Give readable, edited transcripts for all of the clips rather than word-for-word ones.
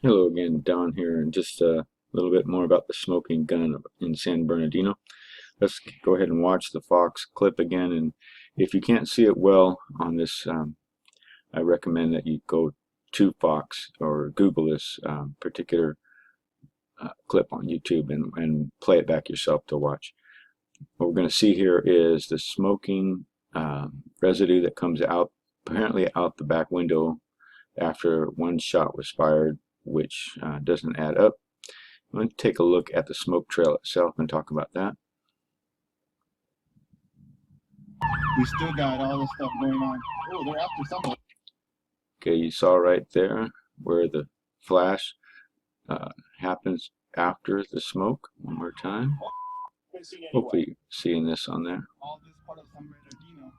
Hello again, Don here, and just a little bit more about the smoking gun in San Bernardino. Let's go ahead and watch the Fox clip again, and if you can't see it well on this, I recommend that you go to Fox or Google this particular clip on YouTube and play it back yourself to watch. What we're going to see here is the smoking residue that comes out, apparently out the back window after one shot was fired, which doesn't add up. I'm going to take a look at the smoke trail itself and talk about that. We still got all this stuff going on. Oh, they're after somebody. Okay, you saw right there where the flash happens after the smoke. One more time. Hopefully you're seeing this on there. All this part of San Bernardino,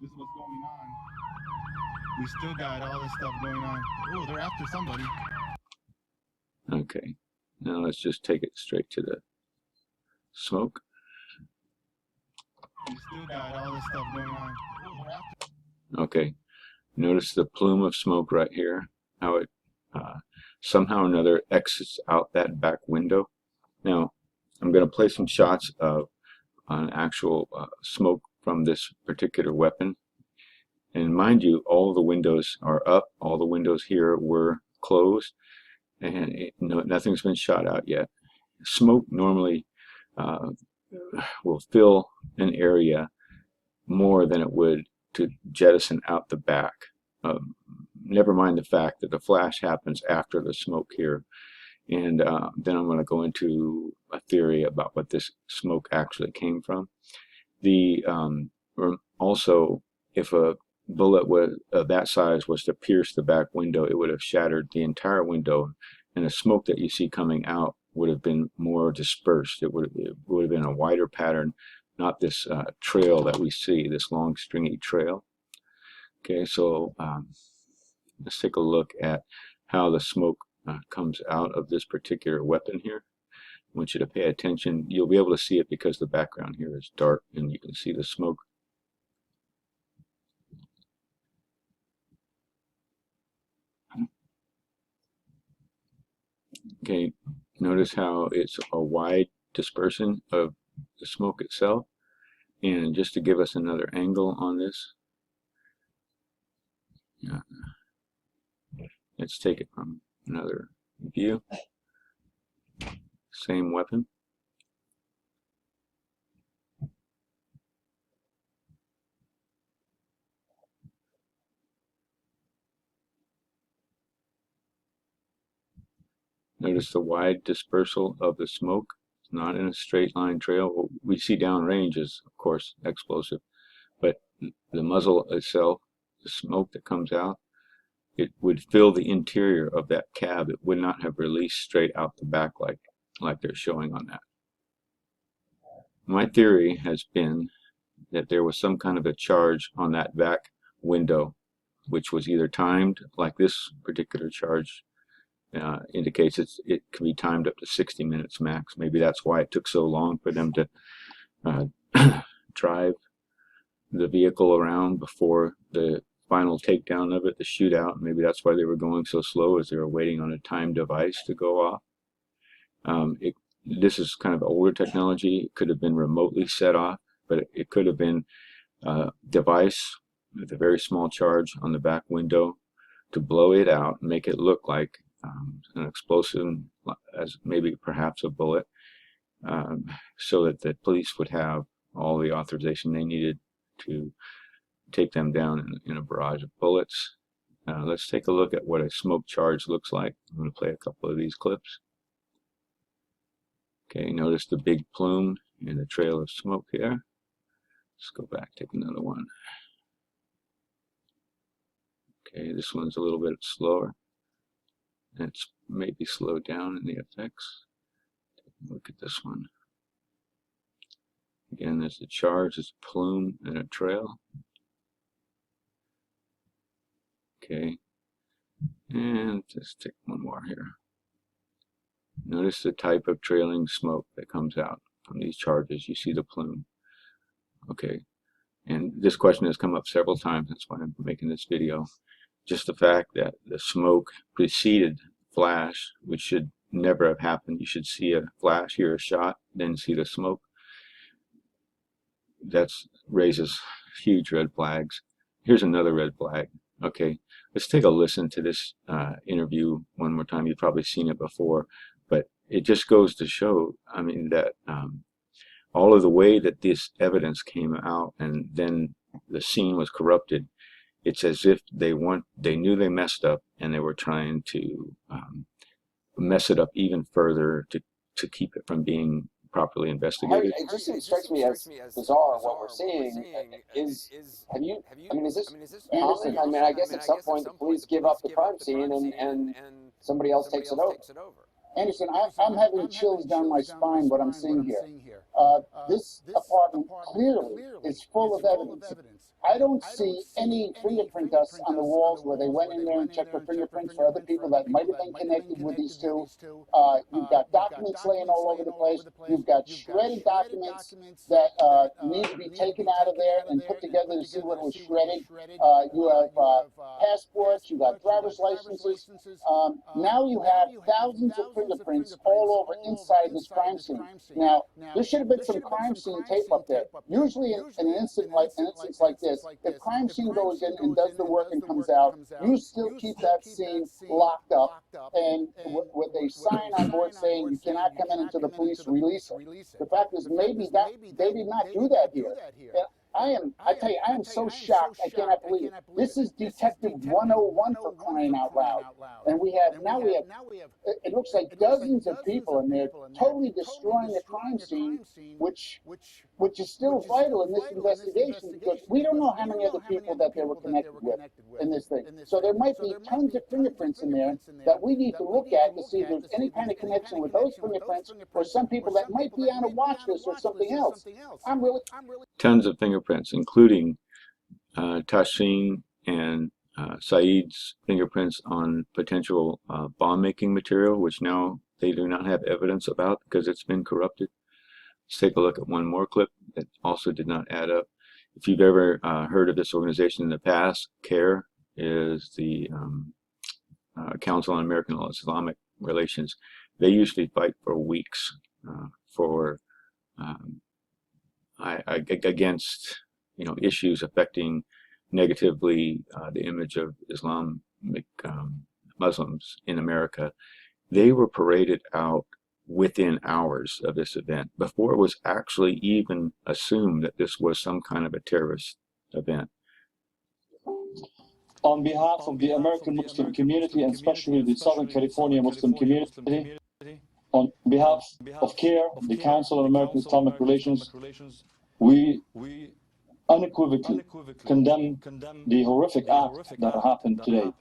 this is what's going on. We still got all this stuff going on. Oh, they're after somebody. Okay, now let's just take it straight to the smoke. We still got all this stuff going on. Oh, they're after. Okay, notice the plume of smoke right here, how it somehow or another exits out that back window. Now, I'm going to play some shots of an actual smoke from this particular weapon. And mind you, all the windows are up, all the windows here were closed, and nothing's been shot out yet. Smoke normally will fill an area more than it would to jettison out the back. Never mind the fact that the flash happens after the smoke here. And then I'm going to go into a theory about what this smoke actually came from. Also, if a bullet that size was to pierce the back window, it would have shattered the entire window, and the smoke that you see coming out would have been more dispersed. It would have been a wider pattern, not this trail that we see, this long stringy trail. Okay, so let's take a look at how the smoke comes out of this particular weapon here. I want you to pay attention. You'll be able to see it because the background here is dark and you can see the smoke. Okay, notice how it's a wide dispersion of the smoke itself. And just to give us another angle on this, let's take it from another view. Same weapon. Notice the wide dispersal of the smoke. It's not in a straight line trail. What we see downrange is, of course, explosive, but the muzzle itself, the smoke that comes out, it would fill the interior of that cab. It would not have released straight out the back like they're showing on that. My theory has been that there was some kind of a charge on that back window, which was either timed, like this particular charge indicates it can be timed up to 60 minutes max. Maybe that's why it took so long for them to drive the vehicle around before the final takedown of it, the shootout. Maybe that's why they were going so slow, as they were waiting on a timed device to go off. This is kind of older technology. It could have been remotely set off, but it could have been a device with a very small charge on the back window to blow it out and make it look like an explosive, as maybe perhaps a bullet, so that the police would have all the authorization they needed to take them down in a barrage of bullets. Let's take a look at what a smoke charge looks like. I'm going to play a couple of these clips. Okay, notice the big plume and the trail of smoke here. Let's go back, take another one. Okay, this one's a little bit slower. It's maybe slowed down in the effects. Take a look at this one. Again, there's a charge, there's a plume, and a trail. Okay, and just take one more here. Notice the type of trailing smoke that comes out from these charges. You see the plume. Okay, and this question has come up several times. That's why I'm making this video. Just the fact that the smoke preceded flash, which should never have happened. You should see a flash, hear a shot, then see the smoke. That raises huge red flags. Here's another red flag. Okay, let's take a listen to this interview one more time. You've probably seen it before, but it just goes to show, I mean, that all of the way that this evidence came out and then the scene was corrupted, it's as if they knew they messed up and they were trying to mess it up even further to keep it from being properly investigated. It just strikes me as bizarre what we're seeing. Is have you? I mean, is this common? I mean, I guess at some point the police give up the crime scene and somebody else takes it over. Anderson, I'm having chills down my spine what I'm seeing here. This apartment clearly is full of evidence. I don't see any fingerprint dust on the walls where they went in there and checked for fingerprints for other people that might have been connected with these two. You've got documents laying all over the place. You've got shredded documents that need to be taken out of there and put together to see what was shredded. You have passports. You got driver's licenses. Now you have thousands of fingerprints all over inside this crime scene. Now, there should have been some crime scene tape up there. Usually in an instance like this, if crime scene goes in and does the work and comes out, you still keep that scene locked up, and with a sign on board saying you cannot come in until the police release it. The fact is, maybe they did not do that here. I tell you, I am so shocked, I cannot believe it. This is Detective 101 for crying out loud. And now we have, it looks like dozens of people in there totally destroying the crime scene, which is still vital in this investigation, because we don't know how many other people that they were connected with in this thing. So there might be tons of fingerprints in there that we need to look at to see if there's any kind of connection with those fingerprints or some people that might be on a watch list or something else. Tons of fingerprints, including Tashfeen and Syed's fingerprints on potential bomb-making material, which now they do not have evidence about because it's been corrupted. Let's take a look at one more clip that also did not add up. If you've ever heard of this organization in the past, CARE is the Council on American and Islamic Relations. They usually fight for weeks against issues affecting negatively the image of Islamic Muslims in America. They were paraded out within hours of this event, before it was actually even assumed that this was some kind of a terrorist event. On behalf of the American Muslim community, and especially the Southern California Muslim community, on behalf of CARE, the Council on American Islamic Relations, we unequivocally condemn the horrific act that happened today.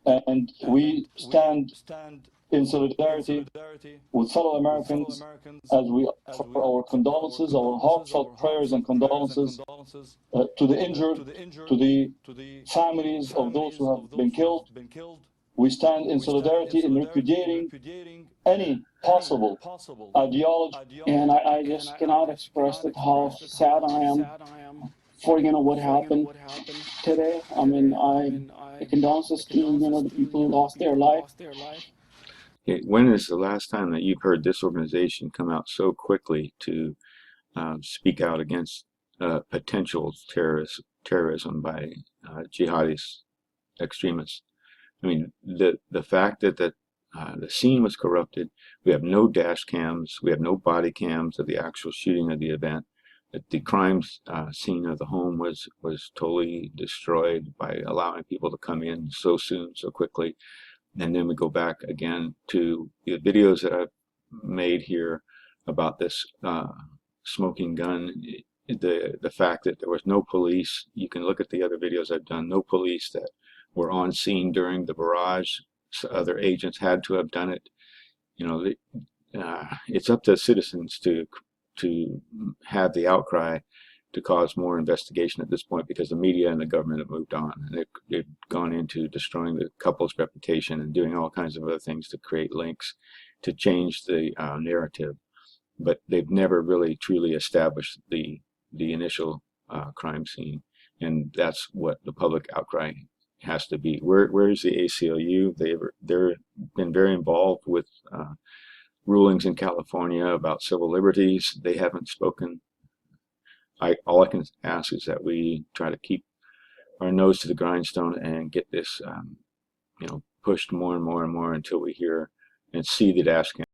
And we stand in solidarity with fellow Americans as we offer our condolences, our heartfelt prayers and condolences to the injured, to the families of those who have been killed. We stand in solidarity in repudiating any possible ideology. And I just cannot express how sad I am for what happened today. I mean, the condolences to the people who lost their life. When is the last time that you've heard this organization come out so quickly to speak out against potential terrorism by jihadist extremists? I mean, the fact that the scene was corrupted, we have no dash cams, we have no body cams of the actual shooting of the event, that the crime scene of the home was totally destroyed by allowing people to come in so soon, so quickly. And then we go back again to the videos that I've made here about this smoking gun. The fact that there was no police. You can look at the other videos I've done. No police that were on scene during the barrage. So other agents had to have done it. It's up to citizens to have the outcry to cause more investigation at this point, because the media and the government have moved on, and they've gone into destroying the couple's reputation and doing all kinds of other things to create links to change the narrative. But they've never really truly established the initial crime scene, and that's what the public outcry has to be. Where's the ACLU? They've been very involved with rulings in California about civil liberties. They haven't spoken. All I can ask is that we try to keep our nose to the grindstone and get this, pushed more and more and more until we hear and see the dash cam